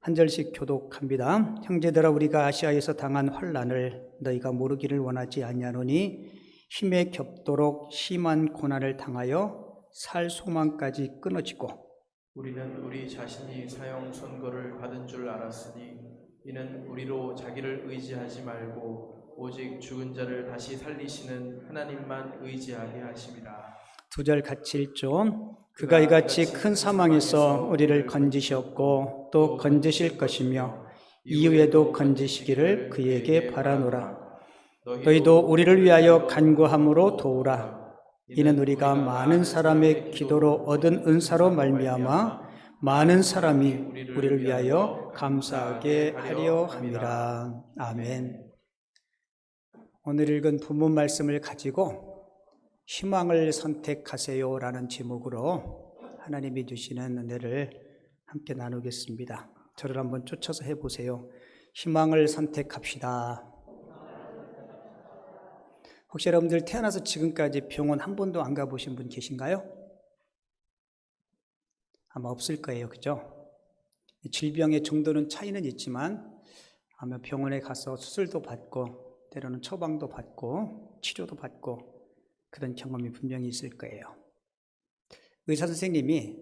한 절씩 교독합니다. 형제들아, 우리가 아시아에서 당한 환난을 너희가 모르기를 원하지 아니하노니 힘에 겹도록 심한 고난을 당하여 살 소망까지 끊어지고, 우리는 우리 자신이 사형 선고를 받은 줄 알았으니 이는 우리로 자기를 의지하지 말고 오직 죽은 자를 다시 살리시는 하나님만 의지하게 하심이라. 두 절 같이 읽죠. 그가 이같이 큰 사망에서 우리를 건지셨고 또 건지실 것이며 이후에도 건지시기를 그에게 바라노라. 너희도 우리를 위하여 간구함으로 도우라. 이는 우리가 많은 사람의 기도로 얻은 은사로 말미암아 많은 사람이 우리를 위하여 감사하게 하려 함이라. 아멘. 오늘 읽은 본문 말씀을 가지고 희망을 선택하세요라는 제목으로 하나님이 주시는 은혜를 함께 나누겠습니다. 저를 한번 쫓아서 해보세요. 희망을 선택합시다. 혹시 여러분들 태어나서 지금까지 병원 한 번도 안 가보신 분 계신가요? 아마 없을 거예요, 그죠? 질병의 정도는 차이는 있지만 아마 병원에 가서 수술도 받고 때로는 처방도 받고 치료도 받고 그런 경험이 분명히 있을 거예요. 의사 선생님이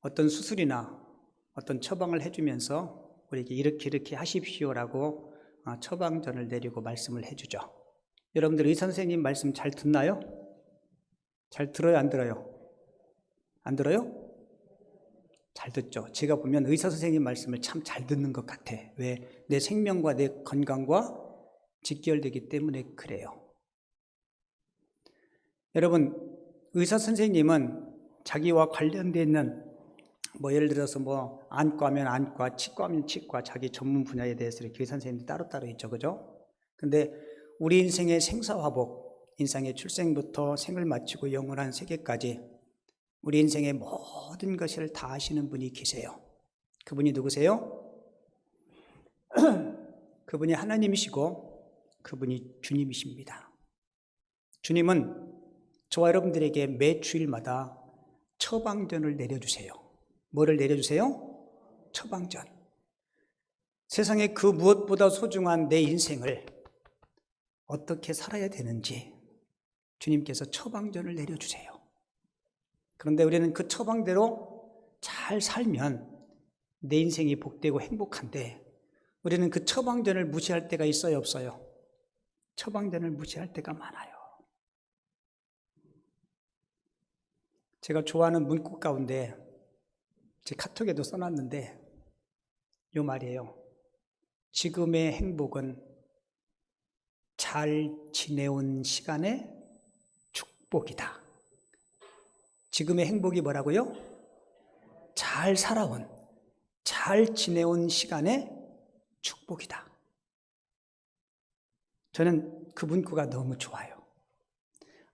어떤 수술이나 어떤 처방을 해주면서 우리에게 이렇게 하십시오라고 처방전을 내리고 말씀을 해주죠. 여러분들 의사 선생님 말씀 잘 듣나요? 잘 들어요, 안 들어요? 안 들어요? 잘 듣죠. 제가 보면 의사 선생님 말씀을 참 잘 듣는 것 같아. 왜? 내 생명과 내 건강과 직결되기 때문에 그래요. 여러분, 의사 선생님은 자기와 관련되어 있는 예를 들어서 안과면 안과, 치과면 치과, 자기 전문 분야에 대해서 이렇게 의사 선생님이 따로따로 있죠, 그죠? 근데 우리 인생의 생사화복, 인생의 출생부터 생을 마치고 영원한 세계까지 우리 인생의 모든 것을 다 아시는 분이 계세요. 그분이 누구세요? 그분이 하나님이시고 그분이 주님이십니다. 주님은 저와 여러분들에게 매 주일마다 처방전을 내려주세요. 뭐를 내려주세요? 처방전. 세상에 그 무엇보다 소중한 내 인생을 어떻게 살아야 되는지 주님께서 처방전을 내려주세요. 그런데 우리는 그 처방대로 잘 살면 내 인생이 복되고 행복한데 우리는 그 처방전을 무시할 때가 있어요, 없어요? 처방전을 무시할 때가 많아요. 제가 좋아하는 문구 가운데 제 카톡에도 써놨는데 이 말이에요. 지금의 행복은 잘 지내온 시간의 축복이다. 지금의 행복이 뭐라고요? 잘 살아온, 잘 지내온 시간의 축복이다. 저는 그 문구가 너무 좋아요.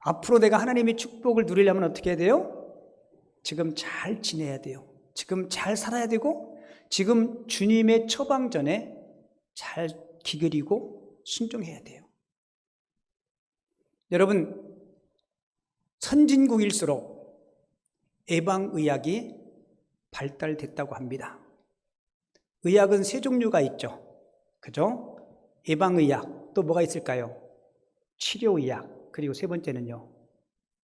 앞으로 내가 하나님의 축복을 누리려면 어떻게 해야 돼요? 지금 잘 지내야 돼요. 지금 잘 살아야 되고 지금 주님의 처방전에 잘 기다리고 순종해야 돼요. 여러분, 선진국일수록 예방의학이 발달됐다고 합니다. 의학은 세 종류가 있죠. 그죠? 예방의학, 또 뭐가 있을까요? 치료의학, 그리고 세 번째는요,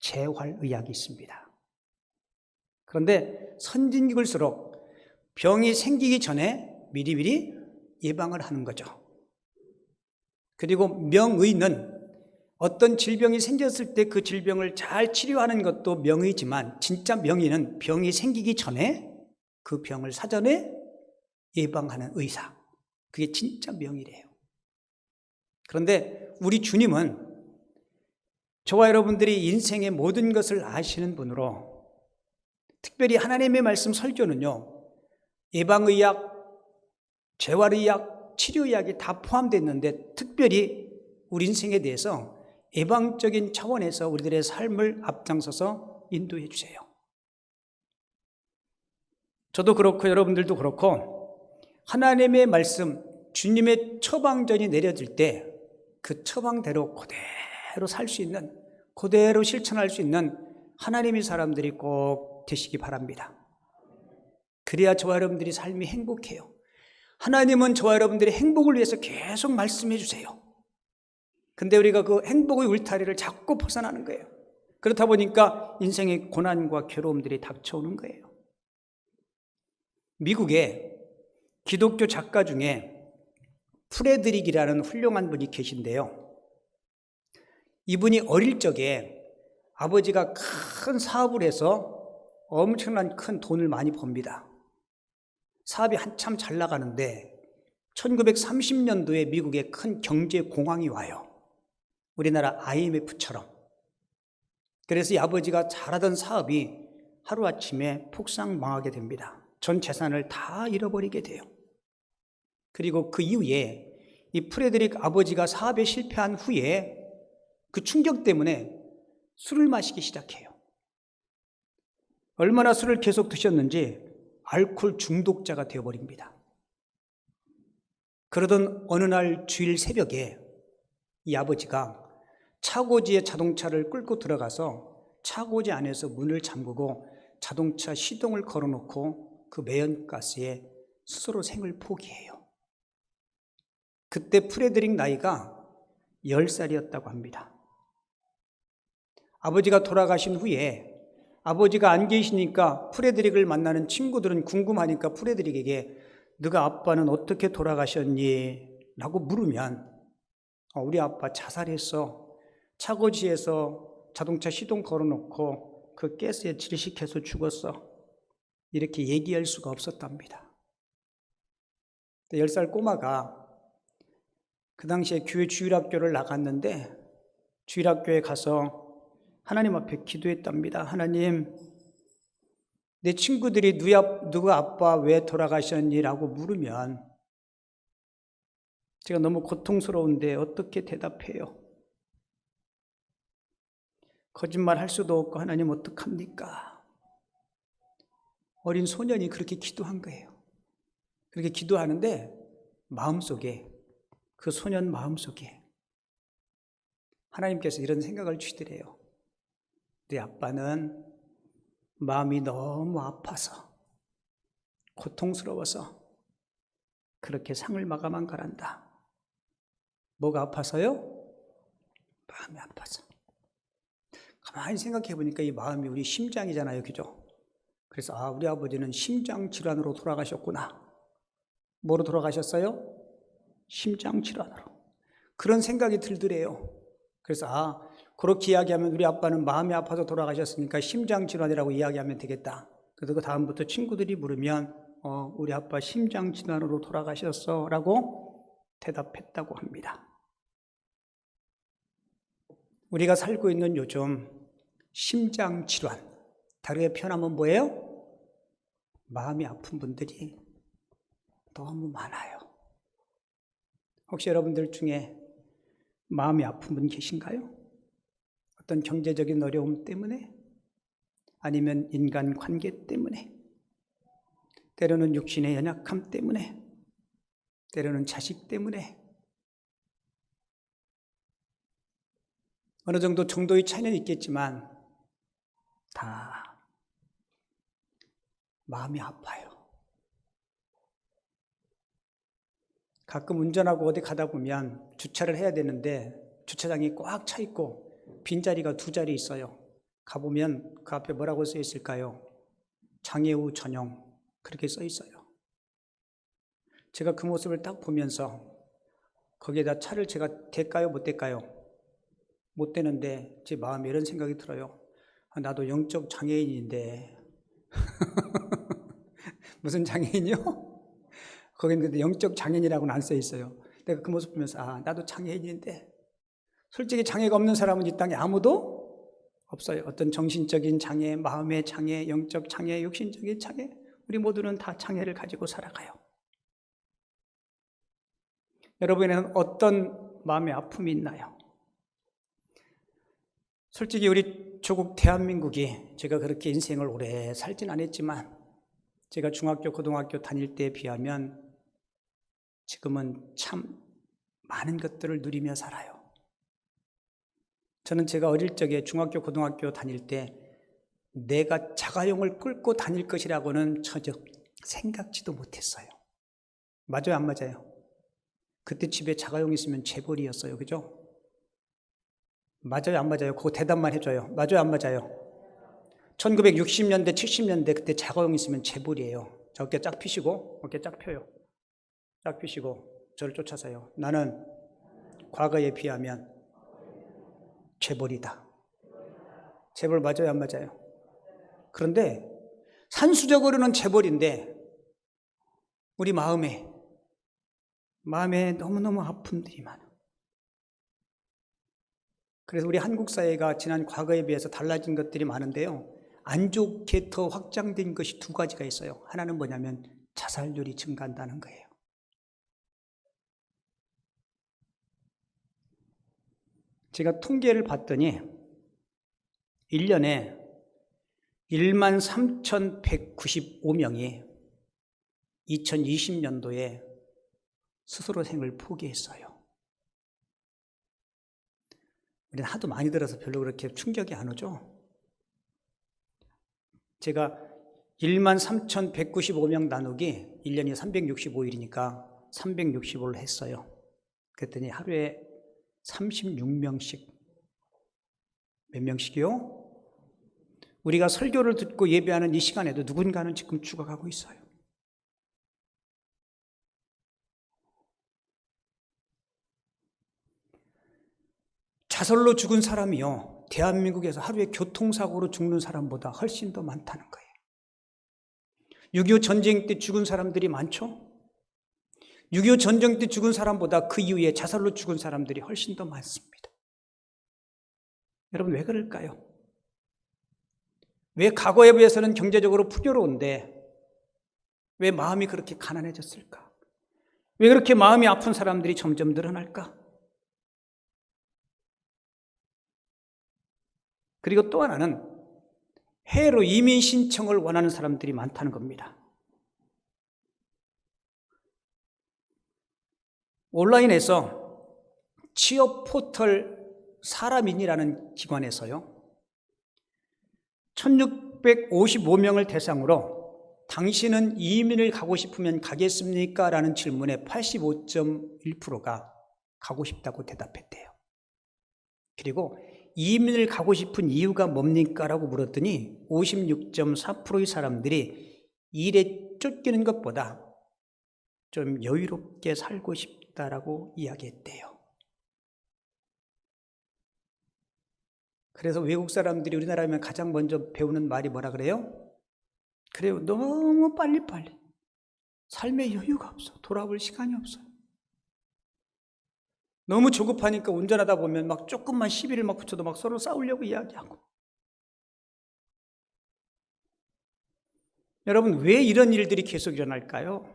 재활의학이 있습니다. 그런데 선진국일수록 병이 생기기 전에 미리미리 예방을 하는 거죠. 그리고 명의는 어떤 질병이 생겼을 때 그 질병을 잘 치료하는 것도 명의지만 진짜 명의는 병이 생기기 전에 그 병을 사전에 예방하는 의사. 그게 진짜 명의래요. 그런데 우리 주님은 저와 여러분들이 인생의 모든 것을 아시는 분으로 특별히 하나님의 말씀 설교는요, 예방의학, 재활의학, 치료의학이 다 포함되어 있는데 특별히 우리 인생에 대해서 예방적인 차원에서 우리들의 삶을 앞장서서 인도해 주세요. 저도 그렇고 여러분들도 그렇고 하나님의 말씀, 주님의 처방전이 내려질 때 그 처방대로 그대로 살 수 있는, 그대로 실천할 수 있는 하나님의 사람들이 꼭 되시기 바랍니다. 그래야 저와 여러분들이 삶이 행복해요. 하나님은 저와 여러분들의 행복을 위해서 계속 말씀해 주세요. 근데 우리가 그 행복의 울타리를 자꾸 벗어나는 거예요. 그렇다 보니까 인생의 고난과 괴로움들이 닥쳐오는 거예요. 미국에 기독교 작가 중에 프레드릭이라는 훌륭한 분이 계신데요. 이분이 어릴 적에 아버지가 큰 사업을 해서 엄청난 큰 돈을 많이 법니다. 사업이 한참 잘 나가는데 1930년도에 미국에 큰 경제 공황이 와요. 우리나라 IMF처럼. 그래서 이 아버지가 잘하던 사업이 하루아침에 폭삭 망하게 됩니다. 전 재산을 다 잃어버리게 돼요. 그리고 그 이후에 이 프레드릭 아버지가 사업에 실패한 후에 그 충격 때문에 술을 마시기 시작해요. 얼마나 술을 계속 드셨는지 알코올 중독자가 되어버립니다. 그러던 어느 날 주일 새벽에 이 아버지가 차고지에 자동차를 끌고 들어가서 차고지 안에서 문을 잠그고 자동차 시동을 걸어놓고 그 매연가스에 스스로 생을 포기해요. 그때 프레드릭 나이가 10살이었다고 합니다. 아버지가 돌아가신 후에 아버지가 안 계시니까 프레드릭을 만나는 친구들은 궁금하니까 프레드릭에게 너가 아빠는 어떻게 돌아가셨니? 라고 물으면 우리 아빠 자살했어. 차고지에서 자동차 시동 걸어놓고 그 가스에 질식해서 죽었어. 이렇게 얘기할 수가 없었답니다. 10살 꼬마가 그 당시에 교회 주일학교를 나갔는데 주일학교에 가서 하나님 앞에 기도했답니다. 하나님, 내 친구들이 누가 아빠 왜 돌아가셨니? 라고 물으면 제가 너무 고통스러운데 어떻게 대답해요? 거짓말 할 수도 없고 하나님 어떡합니까? 어린 소년이 그렇게 기도한 거예요. 그렇게 기도하는데 마음속에 그 소년 마음속에 하나님께서 이런 생각을 주시더래요. 내 아빠는 마음이 너무 아파서 고통스러워서 그렇게 상을 마감한 거란다. 뭐가 아파서요? 마음이 아파서. 가만히 생각해 보니까 이 마음이 우리 심장이잖아요. 그죠? 그래서 우리 아버지는 심장 질환으로 돌아가셨구나. 뭐로 돌아가셨어요? 심장 질환으로. 그런 생각이 들더래요. 그래서 그렇게 이야기하면 우리 아빠는 마음이 아파서 돌아가셨으니까 심장 질환이라고 이야기하면 되겠다. 그래서 그 다음부터 친구들이 물으면 우리 아빠 심장 질환으로 돌아가셨어 라고 대답했다고 합니다. 우리가 살고 있는 요즘 심장 질환, 다르게 표현하면 뭐예요? 마음이 아픈 분들이 너무 많아요. 혹시 여러분들 중에 마음이 아픈 분 계신가요? 어떤 경제적인 어려움 때문에, 아니면 인간관계 때문에, 때로는 육신의 연약함 때문에, 때로는 자식 때문에, 어느 정도 정도의 차이는 있겠지만 다 마음이 아파요. 가끔 운전하고 어디 가다 보면 주차를 해야 되는데 주차장이 꽉 차 있고 빈자리가 2자리 있어요. 가보면 그 앞에 뭐라고 써 있을까요? 장애우 전용, 그렇게 써 있어요. 제가 그 모습을 딱 보면서 거기에다 차를 제가 댈까요? 못 댈까요? 못 대는데 제 마음에 이런 생각이 들어요. 나도 영적 장애인인데 무슨 장애인이요? 거기는 근데 영적 장애인이라고는 안 써 있어요. 내가 그 모습 보면서 나도 장애인인데, 솔직히 장애가 없는 사람은 이 땅에 아무도 없어요. 어떤 정신적인 장애, 마음의 장애, 영적 장애, 육신적인 장애, 우리 모두는 다 장애를 가지고 살아가요. 여러분에게는 어떤 마음의 아픔이 있나요? 솔직히 우리 조국 대한민국이, 제가 그렇게 인생을 오래 살진 않았지만 제가 중학교, 고등학교 다닐 때에 비하면 지금은 참 많은 것들을 누리며 살아요. 저는 제가 어릴 적에 중학교, 고등학교 다닐 때 내가 자가용을 끌고 다닐 것이라고는 전혀 생각지도 못했어요. 맞아요, 안 맞아요? 그때 집에 자가용 있으면 재벌이었어요. 그죠? 맞아요, 안 맞아요? 그거 대답만 해줘요. 맞아요, 안 맞아요? 1960년대, 70년대 그때 자가용 있으면 재벌이에요. 자, 어깨 쫙 펴시고, 어깨 쫙 펴요. 쫙 펴시고, 저를 쫓아서요. 나는 과거에 비하면 재벌이다. 재벌 맞아요, 안 맞아요? 그런데 산수적으로는 재벌인데 우리 마음에 너무너무 아픔들이 많아. 그래서 우리 한국 사회가 지난 과거에 비해서 달라진 것들이 많은데요. 안 좋게 더 확장된 것이 두 가지가 있어요. 하나는 뭐냐면 자살률이 증가한다는 거예요. 제가 통계를 봤더니 1년에 13,195명이 2020년도에 스스로 생을 포기했어요. 우리는 하도 많이 들어서 별로 그렇게 충격이 안 오죠? 제가 13,195명 나누기 1년이 365일이니까 365를 했어요. 그랬더니 하루에 36명씩, 몇 명씩이요? 우리가 설교를 듣고 예배하는 이 시간에도 누군가는 지금 죽어가고 있어요. 자살로 죽은 사람이요, 대한민국에서 하루에 교통사고로 죽는 사람보다 훨씬 더 많다는 거예요. 6.25 전쟁 때 죽은 사람들이 많죠? 6.25 전쟁 때 죽은 사람보다 그 이후에 자살로 죽은 사람들이 훨씬 더 많습니다. 여러분, 왜 그럴까요? 왜 과거에 비해서는 경제적으로 풍요로운데 왜 마음이 그렇게 가난해졌을까? 왜 그렇게 마음이 아픈 사람들이 점점 늘어날까? 그리고 또 하나는 해외로 이민 신청을 원하는 사람들이 많다는 겁니다. 온라인에서 취업 포털 사람인이라는 기관에서요, 1655명을 대상으로 당신은 이민을 가고 싶으면 가겠습니까? 라는 질문에 85.1%가 가고 싶다고 대답했대요. 그리고 이민을 가고 싶은 이유가 뭡니까? 라고 물었더니 56.4%의 사람들이 일에 쫓기는 것보다 좀 여유롭게 살고 싶다라고 이야기했대요. 그래서 외국 사람들이 우리나라면 가장 먼저 배우는 말이 뭐라 그래요? 그래요. 너무 빨리빨리. 삶에 여유가 없어. 돌아볼 시간이 없어요. 너무 조급하니까 운전하다 보면 막 조금만 시비를 막 붙여도 막 서로 싸우려고 이야기하고. 여러분, 왜 이런 일들이 계속 일어날까요?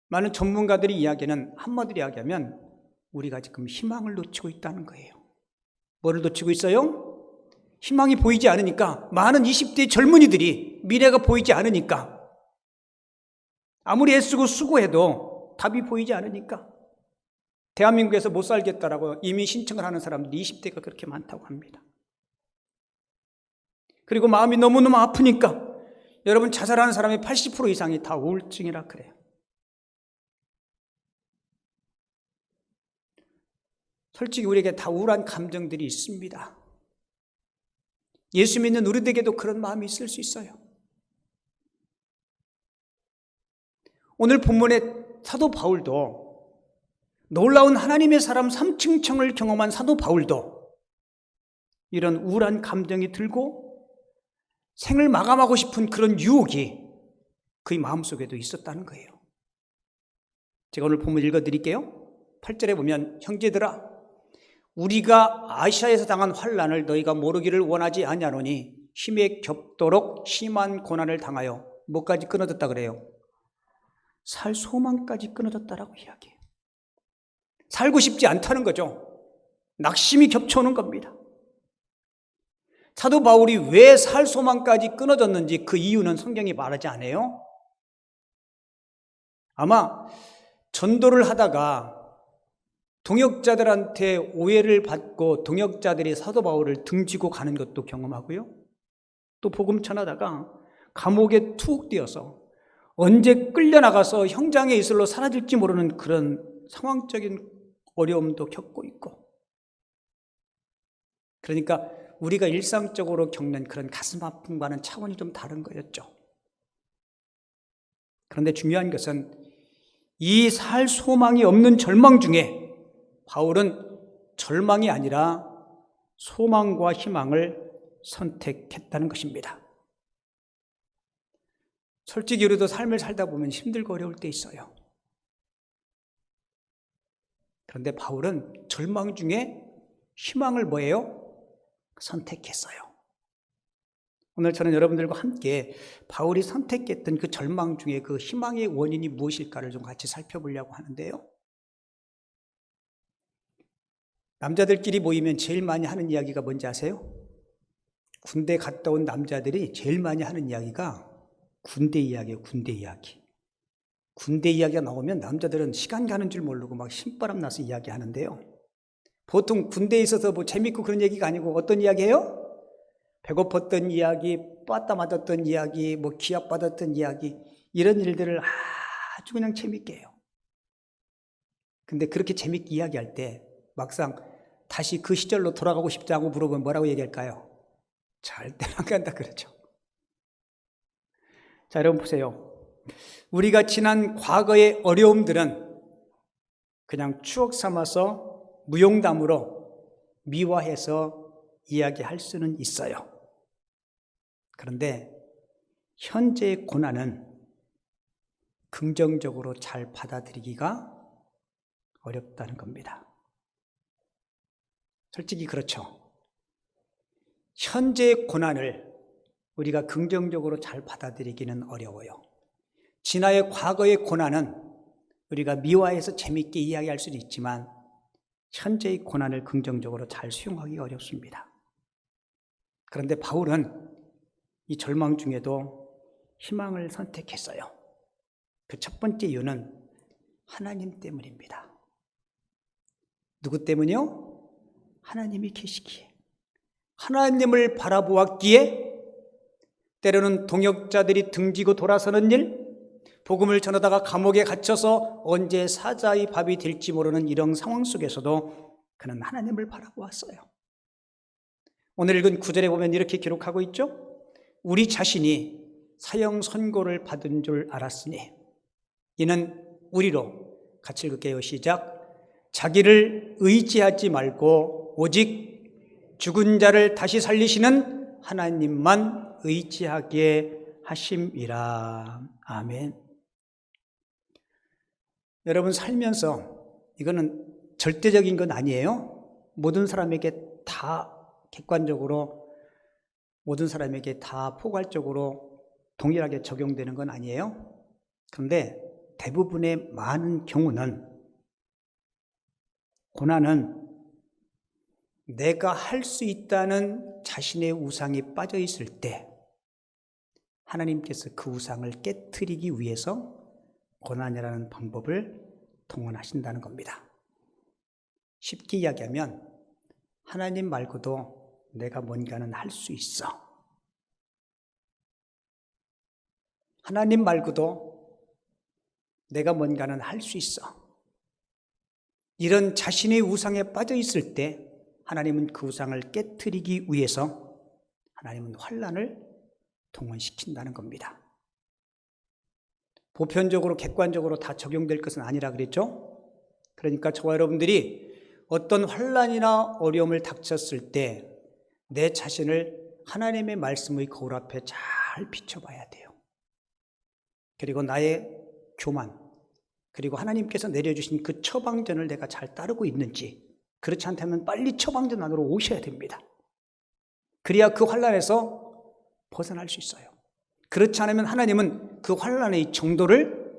많은 전문가들이 이야기는, 한마디로 이야기하면 우리가 지금 희망을 놓치고 있다는 거예요. 뭐를 놓치고 있어요? 희망이 보이지 않으니까, 많은 20대 젊은이들이 미래가 보이지 않으니까, 아무리 애쓰고 수고해도 답이 보이지 않으니까 대한민국에서 못 살겠다라고 이민 신청을 하는 사람들이 20대가 그렇게 많다고 합니다. 그리고 마음이 너무너무 아프니까 여러분, 자살하는 사람의 80% 이상이 다 우울증이라 그래요. 솔직히 우리에게 다 우울한 감정들이 있습니다. 예수 믿는 우리들에게도 그런 마음이 있을 수 있어요. 오늘 본문의 사도 바울도, 놀라운 하나님의 사람 3층청을 경험한 사도 바울도 이런 우울한 감정이 들고 생을 마감하고 싶은 그런 유혹이 그의 마음속에도 있었다는 거예요. 제가 오늘 본문 읽어드릴게요. 8절에 보면, 형제들아, 우리가 아시아에서 당한 환난을 너희가 모르기를 원하지 아니하노니 힘에 겹도록 심한 고난을 당하여 뭐까지 끊어졌다 그래요? 살 소망까지 끊어졌다라고 이야기해요. 살고 싶지 않다는 거죠. 낙심이 겹쳐오는 겁니다. 사도 바울이 왜 살 소망까지 끊어졌는지 그 이유는 성경이 말하지 않아요. 아마 전도를 하다가 동역자들한테 오해를 받고 동역자들이 사도 바울을 등지고 가는 것도 경험하고요. 또 복음 전하다가 감옥에 툭 뛰어서 언제 끌려나가서 형장의 이슬로 사라질지 모르는 그런 상황적인 어려움도 겪고 있고, 그러니까 우리가 일상적으로 겪는 그런 가슴 아픔과는 차원이 좀 다른 거였죠. 그런데 중요한 것은 이 살 소망이 없는 절망 중에 바울은 절망이 아니라 소망과 희망을 선택했다는 것입니다. 솔직히 우리도 삶을 살다 보면 힘들고 어려울 때 있어요. 그런데 바울은 절망 중에 희망을 뭐예요? 선택했어요. 오늘 저는 여러분들과 함께 바울이 선택했던 그 절망 중에 그 희망의 원인이 무엇일까를 좀 같이 살펴보려고 하는데요. 남자들끼리 모이면 제일 많이 하는 이야기가 뭔지 아세요? 군대 갔다 온 남자들이 제일 많이 하는 이야기가 군대 이야기예요. 군대 이야기. 군대 이야기가 나오면 남자들은 시간 가는 줄 모르고 막 신바람 나서 이야기하는데요. 보통 군대에 있어서 뭐 재밌고 그런 얘기가 아니고 어떤 이야기예요? 배고팠던 이야기, 빠따 맞았던 이야기, 뭐 기합 받았던 이야기, 이런 일들을 아주 그냥 재밌게 해요. 근데 그렇게 재밌게 이야기할 때 막상 다시 그 시절로 돌아가고 싶지 않고 물어보면 뭐라고 얘기할까요? 절대 안 간다 그러죠. 자, 여러분 보세요. 우리가 지난 과거의 어려움들은 그냥 추억 삼아서 무용담으로 미화해서 이야기할 수는 있어요. 그런데 현재의 고난은 긍정적으로 잘 받아들이기가 어렵다는 겁니다. 솔직히 그렇죠. 현재의 고난을 우리가 긍정적으로 잘 받아들이기는 어려워요. 지나의 과거의 고난은 우리가 미화해서 재밌게 이야기할 수는 있지만 현재의 고난을 긍정적으로 잘 수용하기가 어렵습니다. 그런데 바울은 이 절망 중에도 희망을 선택했어요. 그 첫 번째 이유는 하나님 때문입니다. 누구 때문이요? 하나님이 계시기에. 하나님을 바라보았기에 때로는 동역자들이 등지고 돌아서는 일, 복음을 전하다가 감옥에 갇혀서 언제 사자의 밥이 될지 모르는 이런 상황 속에서도 그는 하나님을 바라보았어요. 오늘 읽은 9절에 보면 이렇게 기록하고 있죠. 우리 자신이 사형 선고를 받은 줄 알았으니 이는 우리로, 같이 읽을게요. 시작. 자기를 의지하지 말고 오직 죽은 자를 다시 살리시는 하나님만 의지하게 하심이라. 아멘. 여러분 살면서 이거는 절대적인 건 아니에요. 모든 사람에게 다 객관적으로, 모든 사람에게 다 포괄적으로 동일하게 적용되는 건 아니에요. 그런데 대부분의 많은 경우는 고난은 내가 할 수 있다는 자신의 우상이 빠져 있을 때 하나님께서 그 우상을 깨트리기 위해서 고난이라는 방법을 동원하신다는 겁니다. 쉽게 이야기하면 하나님 말고도 내가 뭔가는 할 수 있어. 하나님 말고도 내가 뭔가는 할 수 있어. 이런 자신의 우상에 빠져 있을 때 하나님은 그 우상을 깨트리기 위해서 하나님은 환난을 동원시킨다는 겁니다. 보편적으로 객관적으로 다 적용될 것은 아니라 그랬죠. 그러니까 저와 여러분들이 어떤 환난이나 어려움을 닥쳤을 때 내 자신을 하나님의 말씀의 거울 앞에 잘 비춰봐야 돼요. 그리고 나의 교만, 그리고 하나님께서 내려주신 그 처방전을 내가 잘 따르고 있는지, 그렇지 않다면 빨리 처방전 안으로 오셔야 됩니다. 그래야 그 환난에서 벗어날 수 있어요. 그렇지 않으면 하나님은 그 환난의 정도를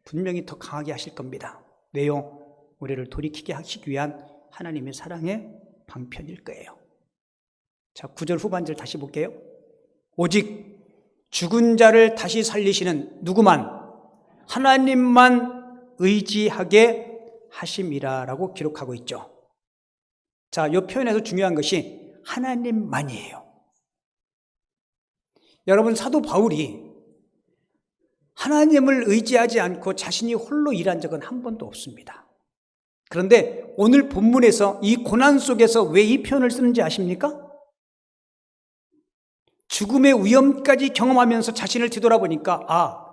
분명히 더 강하게 하실 겁니다. 왜요? 우리를 돌이키게 하시기 위한 하나님의 사랑의 방편일 거예요. 자, 9절 후반절 다시 볼게요. 오직 죽은 자를 다시 살리시는 누구만, 하나님만 의지하게 하심이라라고 기록하고 있죠. 자, 이 표현에서 중요한 것이 하나님만이에요. 여러분, 사도 바울이 하나님을 의지하지 않고 자신이 홀로 일한 적은 한 번도 없습니다. 그런데 오늘 본문에서 이 고난 속에서 왜 이 표현을 쓰는지 아십니까? 죽음의 위험까지 경험하면서 자신을 뒤돌아보니까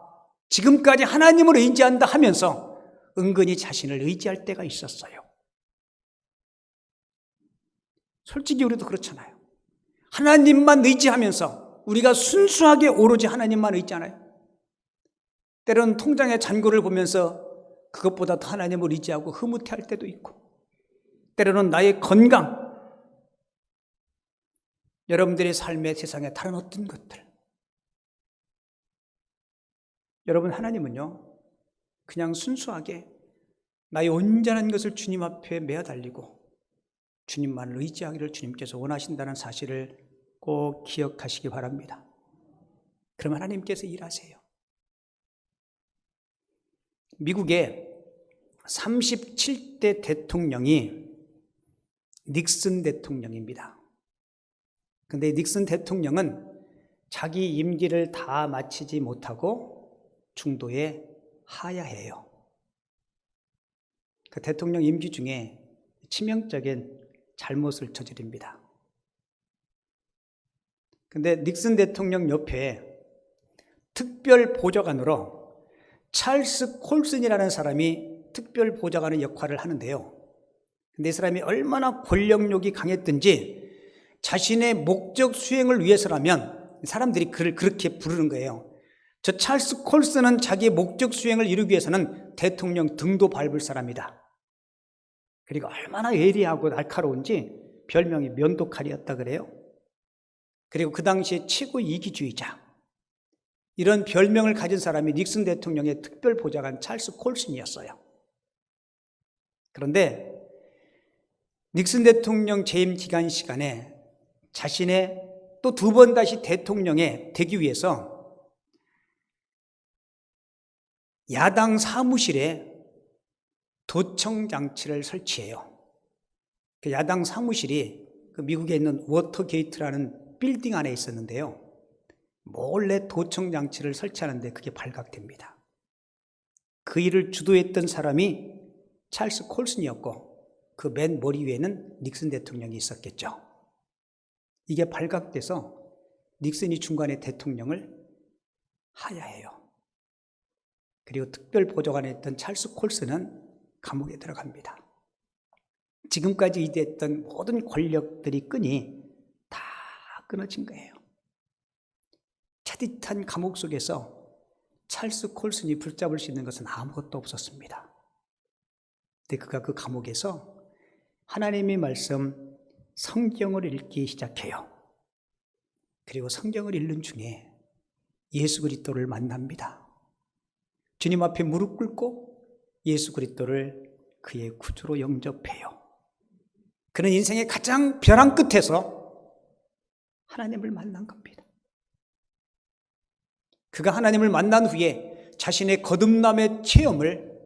지금까지 하나님을 의지한다 하면서 은근히 자신을 의지할 때가 있었어요. 솔직히 우리도 그렇잖아요. 하나님만 의지하면서 우리가 순수하게 오로지 하나님만 의지하나요? 때로는 통장의 잔고를 보면서 그것보다 더 하나님을 의지하고 흐뭇해할 때도 있고, 때로는 나의 건강, 여러분들의 삶의 세상에 다른 어떤 것들, 여러분 하나님은요 그냥 순수하게 나의 온전한 것을 주님 앞에 메어달리고 주님만을 의지하기를 주님께서 원하신다는 사실을 꼭 기억하시기 바랍니다. 그럼 하나님께서 일하세요. 미국의 37대 대통령이 닉슨 대통령입니다. 그런데 닉슨 대통령은 자기 임기를 다 마치지 못하고 중도에 하야해요. 그 대통령 임기 중에 치명적인 잘못을 저지릅니다. 그런데 닉슨 대통령 옆에 특별 보좌관으로 찰스 콜슨이라는 사람이 특별 보좌관의 역할을 하는데요. 근데 이 사람이 얼마나 권력욕이 강했든지 자신의 목적 수행을 위해서라면 사람들이 그를 그렇게 부르는 거예요. 저 찰스 콜슨은 자기의 목적 수행을 이루기 위해서는 대통령 등도 밟을 사람이다. 그리고 얼마나 예리하고 날카로운지 별명이 면도칼이었다 그래요. 그리고 그 당시에 최고 이기주의자, 이런 별명을 가진 사람이 닉슨 대통령의 특별 보좌관 찰스 콜슨이었어요. 그런데 닉슨 대통령 재임 기간 시간에 자신의 또 두 번 다시 대통령에 되기 위해서 야당 사무실에 도청 장치를 설치해요. 그 야당 사무실이 그 미국에 있는 워터게이트라는 빌딩 안에 있었는데요. 몰래 도청 장치를 설치하는데 그게 발각됩니다. 그 일을 주도했던 사람이 찰스 콜슨이었고 그 맨 머리 위에는 닉슨 대통령이 있었겠죠. 이게 발각돼서 닉슨이 중간에 대통령을 하야해요. 그리고 특별 보좌관에 있던 찰스 콜슨은 감옥에 들어갑니다. 지금까지 이대했던 모든 권력들이 끈이 다 끊어진 거예요. 차디찬 감옥 속에서 찰스 콜슨이 붙잡을 수 있는 것은 아무것도 없었습니다. 근데 그가 그 감옥에서 하나님의 말씀 성경을 읽기 시작해요. 그리고 성경을 읽는 중에 예수 그리스도를 만납니다. 주님 앞에 무릎 꿇고 예수 그리스도를 그의 구주로 영접해요. 그는 인생의 가장 벼랑 끝에서 하나님을 만난 겁니다. 그가 하나님을 만난 후에 자신의 거듭남의 체험을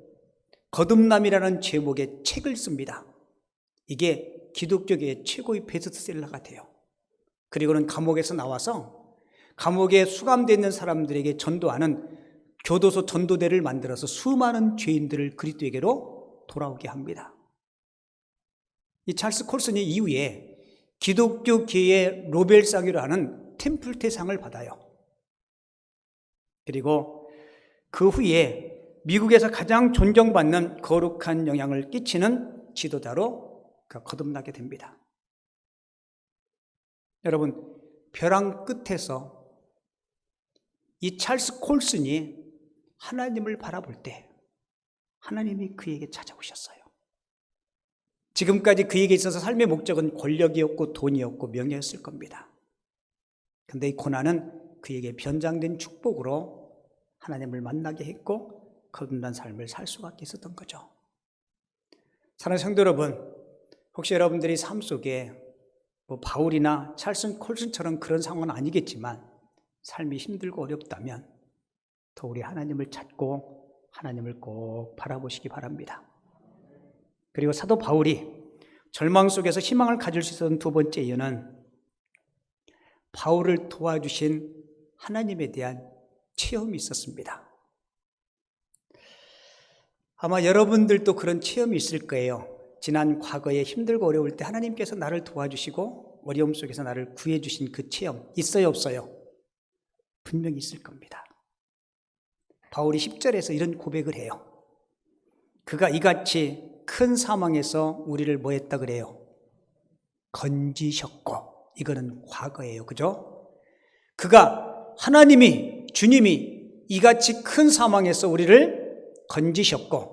거듭남이라는 제목의 책을 씁니다. 이게 기독교계의 최고의 베스트셀러가 돼요. 그리고는 감옥에서 나와서 감옥에 수감되어 있는 사람들에게 전도하는 교도소 전도대를 만들어서 수많은 죄인들을 그리스도에게로 돌아오게 합니다. 이 찰스 콜슨이 이후에 기독교계의 노벨상이라 하는 템플테상을 받아요. 그리고 그 후에 미국에서 가장 존경받는 거룩한 영향을 끼치는 지도자로 거듭나게 됩니다. 여러분, 벼랑 끝에서 이 찰스 콜슨이 하나님을 바라볼 때 하나님이 그에게 찾아오셨어요. 지금까지 그에게 있어서 삶의 목적은 권력이었고 돈이었고 명예였을 겁니다. 그런데 이 고난은 그에게 변장된 축복으로 하나님을 만나게 했고 거듭난 삶을 살 수밖에 있었던 거죠. 사랑하는 성도 여러분, 혹시 여러분들이 삶 속에 바울이나 찰스 콜슨처럼 그런 상황은 아니겠지만 삶이 힘들고 어렵다면 더 우리 하나님을 찾고 하나님을 꼭 바라보시기 바랍니다. 그리고 사도 바울이 절망 속에서 희망을 가질 수 있었던 두 번째 이유는 바울을 도와주신 하나님에 대한 체험이 있었습니다. 아마 여러분들도 그런 체험이 있을 거예요. 지난 과거에 힘들고 어려울 때 하나님께서 나를 도와주시고 어려움 속에서 나를 구해주신 그 체험 있어요, 없어요? 분명히 있을 겁니다. 바울이 10절에서 이런 고백을 해요. 그가 이같이 큰 사망에서 우리를 뭐 했다 그래요? 건지셨고, 이거는 과거예요. 그죠? 그가 하나님이, 주님이 이같이 큰 사망에서 우리를 건지셨고,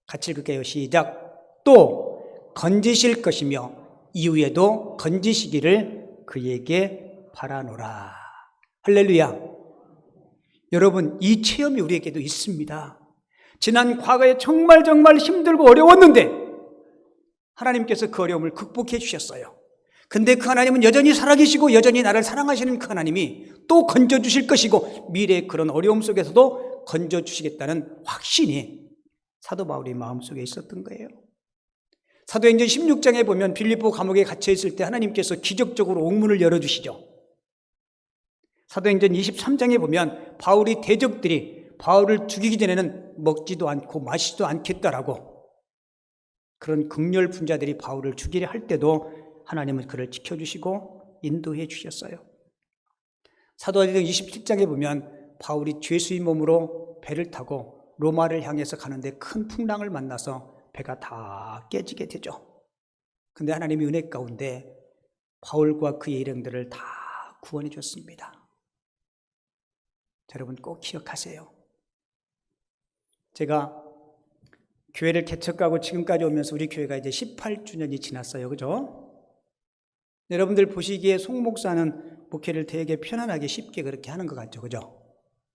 같이 읽을게요. 시작. 또 건지실 것이며 이후에도 건지시기를 그에게 바라노라. 할렐루야. 여러분, 이 체험이 우리에게도 있습니다. 지난 과거에 정말 힘들고 어려웠는데 하나님께서 그 어려움을 극복해 주셨어요. 근데 그 하나님은 여전히 살아계시고 여전히 나를 사랑하시는 그 하나님이 또 건져주실 것이고 미래의 그런 어려움 속에서도 건져주시겠다는 확신이 사도 바울의 마음속에 있었던 거예요. 사도행전 16장에 보면 빌립보 감옥에 갇혀 있을 때 하나님께서 기적적으로 옥문을 열어주시죠. 사도행전 23장에 보면 바울이 대적들이 바울을 죽이기 전에는 먹지도 않고 마시지도 않겠다라고 그런 극렬 분자들이 바울을 죽이려 할 때도 하나님은 그를 지켜주시고 인도해 주셨어요. 사도행전 27장에 보면 바울이 죄수의 몸으로 배를 타고 로마를 향해서 가는데 큰 풍랑을 만나서 배가 다 깨지게 되죠. 근데 하나님이 은혜 가운데 바울과 그의 일행들을 다 구원해 줬습니다. 여러분 꼭 기억하세요. 제가 교회를 개척하고 지금까지 오면서 우리 교회가 이제 18주년이 지났어요. 그죠? 여러분들 보시기에 송 목사는 목회를 되게 편안하게 쉽게 그렇게 하는 것 같죠. 그죠?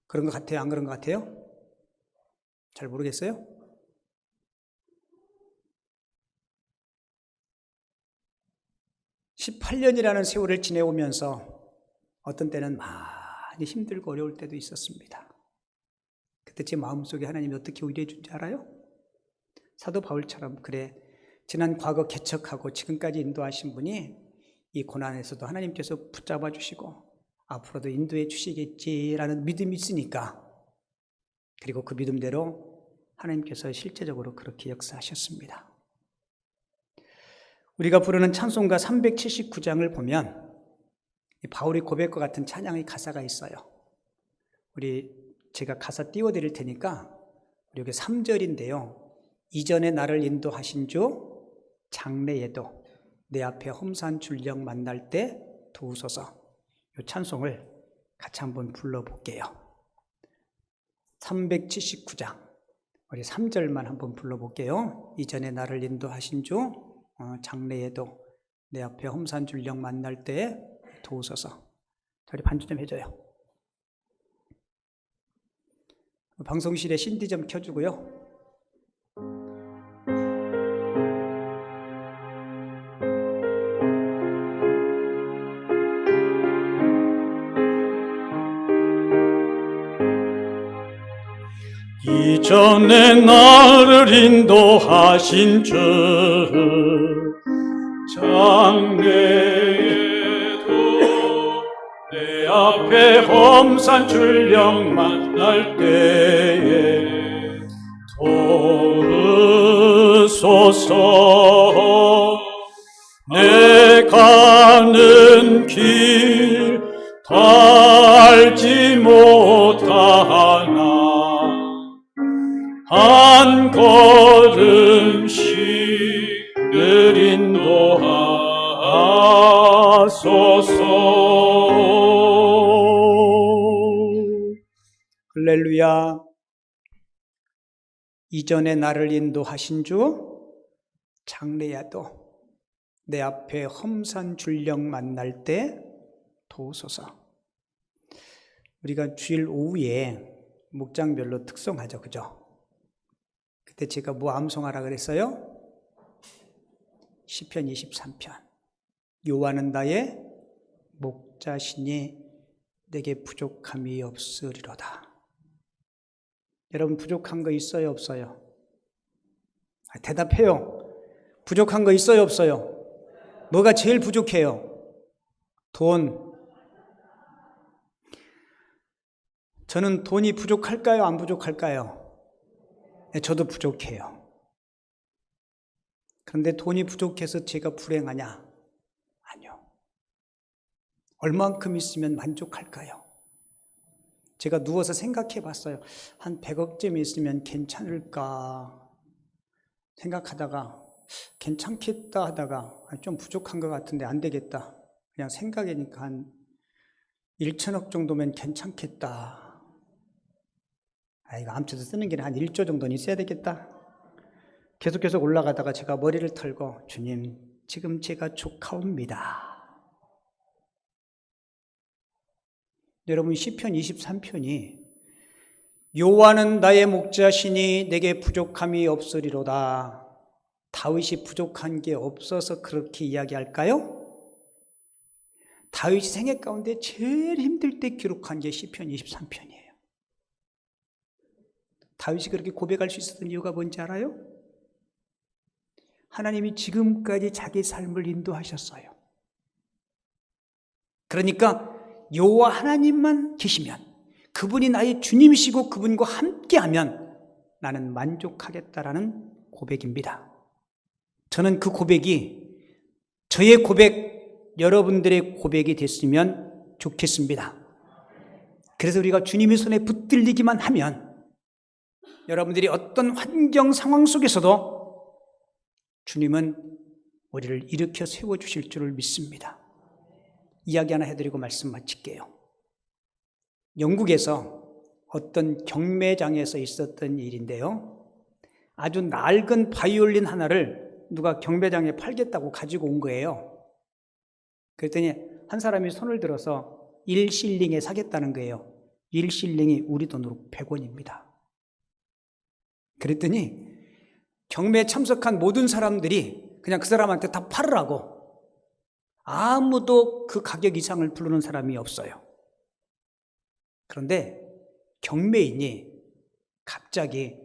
그런 것 같아요? 안 그런 것 같아요? 잘 모르겠어요? (18년이라는) 세월을 지내오면서 어떤 때는 많이 힘들고 어려울 때도 있었습니다. 그때 제 마음속에 하나님이 어떻게 위로해 준지 알아요? 사도 바울처럼 그래 지난 과거 개척하고 지금까지 인도하신 분이 이 고난에서도 하나님께서 붙잡아 주시고 앞으로도 인도해 주시겠지라는 믿음이 있으니까, 그리고 그 믿음대로 하나님께서 실제적으로 그렇게 역사하셨습니다. 우리가 부르는 찬송가 379장을 보면 바울의 고백과 같은 찬양의 가사가 있어요. 제가 가사 띄워드릴 테니까 여기 3절인데요. 이전에 나를 인도하신 주 장래에도 내 앞에 험산 줄령 만날 때 도우소서. 이 찬송을 같이 한번 불러볼게요. 379장 우리 3절만 한번 불러볼게요. 이전에 나를 인도하신 주 장래에도 내 앞에 험산 줄령 만날 때 도우소서. 저리 반주 좀 해줘요. 방송실에 신디 좀 켜주고요. 이전에 나를 인도하신 주 장래에도 내 앞에 험산 출령 만날 때에 도우소서. 내 가는 길 다 알지 못하나 한 걸음씩 늘 인도하소서. 할렐루야. 이전에 나를 인도하신 주 장래야도 내 앞에 험산 줄령 만날 때 도우소서. 우리가 주일 오후에 목장별로 특송하죠. 그죠? 그때 제가 뭐 암송하라 그랬어요? 시편 23편. 여호와는 나의 목자시니 내게 부족함이 없으리로다. 여러분 부족한 거 있어요, 없어요? 대답해요. 부족한 거 있어요, 없어요? 뭐가 제일 부족해요? 돈. 저는 돈이 부족할까요, 안 부족할까요? 저도 부족해요. 그런데 돈이 부족해서 제가 불행하냐? 아니요. 얼만큼 있으면 만족할까요? 제가 누워서 생각해 봤어요. 한 100억쯤 있으면 괜찮을까 생각하다가 괜찮겠다 하다가 좀 부족한 것 같은데 안 되겠다. 그냥 생각이니까 한 1천억 정도면 괜찮겠다. 이거 아무튼 쓰는 게 한 1조 정도는 있어야 되겠다. 계속 올라가다가 제가 머리를 털고 주님, 지금 제가 족하옵니다. 여러분 시편 23편이 여호와는 나의 목자시니 내게 부족함이 없으리로다. 다윗이 부족한 게 없어서 그렇게 이야기할까요? 다윗이 생애 가운데 제일 힘들 때 기록한 게 시편 23편이에요. 다윗이 그렇게 고백할 수 있었던 이유가 뭔지 알아요? 하나님이 지금까지 자기 삶을 인도하셨어요. 그러니까 여호와 하나님만 계시면, 그분이 나의 주님이시고 그분과 함께하면 나는 만족하겠다라는 고백입니다. 저는 그 고백이 저의 고백, 여러분들의 고백이 됐으면 좋겠습니다. 그래서 우리가 주님의 손에 붙들리기만 하면 여러분들이 어떤 환경 상황 속에서도 주님은 우리를 일으켜 세워주실 줄을 믿습니다. 이야기 하나 해드리고 말씀 마칠게요. 영국에서 어떤 경매장에서 있었던 일인데요. 아주 낡은 바이올린 하나를 누가 경매장에 팔겠다고 가지고 온 거예요. 그랬더니 한 사람이 손을 들어서 1실링에 사겠다는 거예요. 1실링이 우리 돈으로 100원입니다. 그랬더니 경매에 참석한 모든 사람들이 그냥 그 사람한테 다 팔으라고, 아무도 그 가격 이상을 부르는 사람이 없어요. 그런데 경매인이 갑자기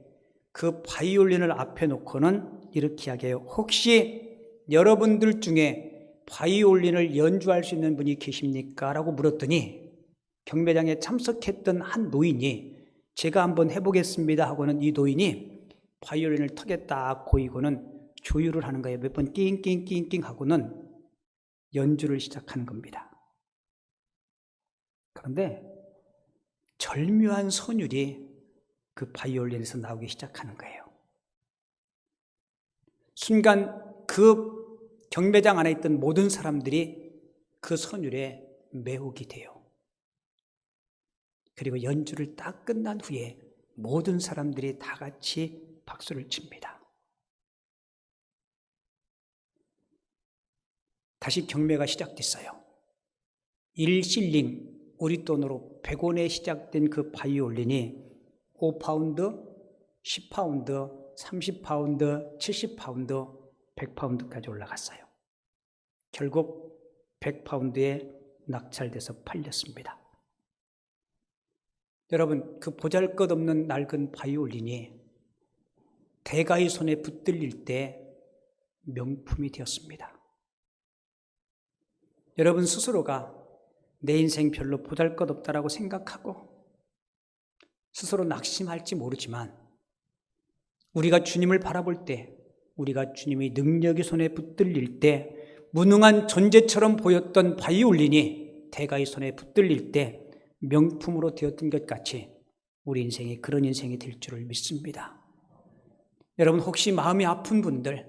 그 바이올린을 앞에 놓고는 이렇게 이야기해요. 혹시 여러분들 중에 바이올린을 연주할 수 있는 분이 계십니까? 라고 물었더니 경매장에 참석했던 한 노인이 제가 한번 해보겠습니다 하고는 이 노인이 바이올린을 턱에 딱 고이고는 조율을 하는 거예요. 몇 번 낑낑낑낑 하고는 연주를 시작하는 겁니다. 그런데 절묘한 선율이 그 바이올린에서 나오기 시작하는 거예요. 순간 그 경매장 안에 있던 모든 사람들이 그 선율에 매혹이 돼요. 그리고 연주를 딱 끝난 후에 모든 사람들이 다 같이 박수를 칩니다. 다시 경매가 시작됐어요. 1실링, 우리 돈으로 100원에 시작된 그 바이올린이 5파운드, 10파운드, 30파운드, 70파운드, 100파운드까지 올라갔어요. 결국 100파운드에 낙찰돼서 팔렸습니다. 여러분, 그 보잘것없는 낡은 바이올린이 대가의 손에 붙들릴 때 명품이 되었습니다. 여러분 스스로가 내 인생 별로 보잘것없다라고 생각하고 스스로 낙심할지 모르지만 우리가 주님을 바라볼 때, 우리가 주님의 능력의 손에 붙들릴 때, 무능한 존재처럼 보였던 바이올린이 대가의 손에 붙들릴 때 명품으로 되었던 것 같이 우리 인생이 그런 인생이 될 줄을 믿습니다. 여러분 혹시 마음이 아픈 분들,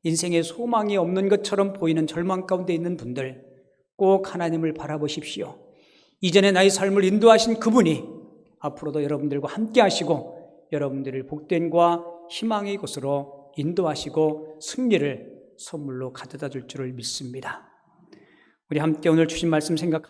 인생에 소망이 없는 것처럼 보이는 절망 가운데 있는 분들 꼭 하나님을 바라보십시오. 이전에 나의 삶을 인도하신 그분이 앞으로도 여러분들과 함께 하시고 여러분들을 복된과 희망의 곳으로 인도하시고 승리를 선물로 가져다 줄 줄을 믿습니다. 우리 함께 오늘 주신 말씀 생각합니다.